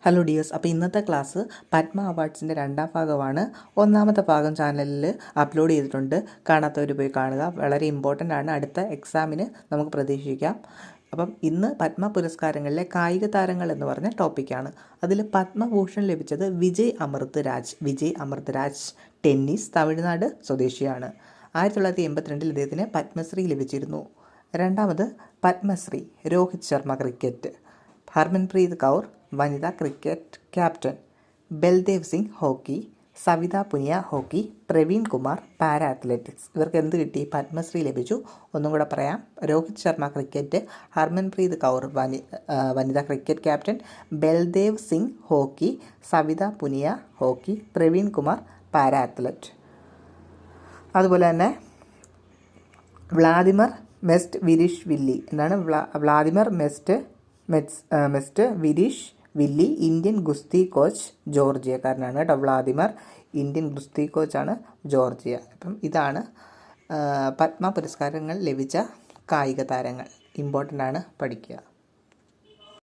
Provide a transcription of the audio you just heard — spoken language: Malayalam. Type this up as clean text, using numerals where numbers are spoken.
ഹലോ ഡിയേഴ്സ്, അപ്പോൾ ഇന്നത്തെ ക്ലാസ് പത്മ അവാർഡ്സിൻ്റെ രണ്ടാം ഭാഗമാണ്. ഒന്നാമത്തെ ഭാഗം ചാനലിൽ അപ്ലോഡ് ചെയ്തിട്ടുണ്ട്. കാണാത്തവർ പോയി കാണുക. വളരെ ഇമ്പോർട്ടൻ്റ് ആണ്. അടുത്ത എക്സാമിന് നമുക്ക് പ്രതീക്ഷിക്കാം. അപ്പം ഇന്ന് പത്മ പുരസ്കാരങ്ങളിലെ കായിക താരങ്ങൾ എന്ന് പറഞ്ഞ ടോപ്പിക്കാണ്. അതിൽ പത്മഭൂഷൺ ലഭിച്ചത് വിജയ് അമൃത് രാജ് ടെന്നീസ്, തമിഴ്നാട് സ്വദേശിയാണ്. 1982 ഇദ്ദേഹത്തിന് പത്മശ്രീ ലഭിച്ചിരുന്നു. രണ്ടാമത് പത്മശ്രീ രോഹിത് ശർമ്മ ക്രിക്കറ്റ്, ഹർമൻപ്രീത് കൗർ വനിതാ cricket captain, Baldev Singh hockey, Savita Punia hockey, Praveen Kumar para athletics. ഇവർക്ക് എന്ത് കിട്ടി? പത്മശ്രീ ലഭിച്ചു. ഒന്നും കൂടെ പറയാം. രോഹിത് ശർമ്മ ക്രിക്കറ്റ്, ഹർമൻപ്രീത് കൗർ വനിതാ cricket captain, Baldev Singh hockey, Savita Punia hockey, Praveen Kumar para athlete. അതുപോലെ തന്നെ വ്ളാദിമർ മെസ്റ്റ് വിരിഷ് വില്ലി എന്നാണ്. വ്ളാദിമർ മെസ്റ്റ് വിരിഷ് വില്ലി ഇന്ത്യൻ ഗുസ്തി കോച്ച്, ജോർജിയക്കാരനാണ് കേട്ടോ. വ്ളാദിമർ ഇന്ത്യൻ ഗുസ്തി കോച്ചാണ്, ജോർജിയ. അപ്പം ഇതാണ് പത്മ പുരസ്കാരങ്ങൾ ലഭിച്ച കായിക താരങ്ങൾ. ഇമ്പോർട്ടൻ്റ് ആണ്, പഠിക്കുക.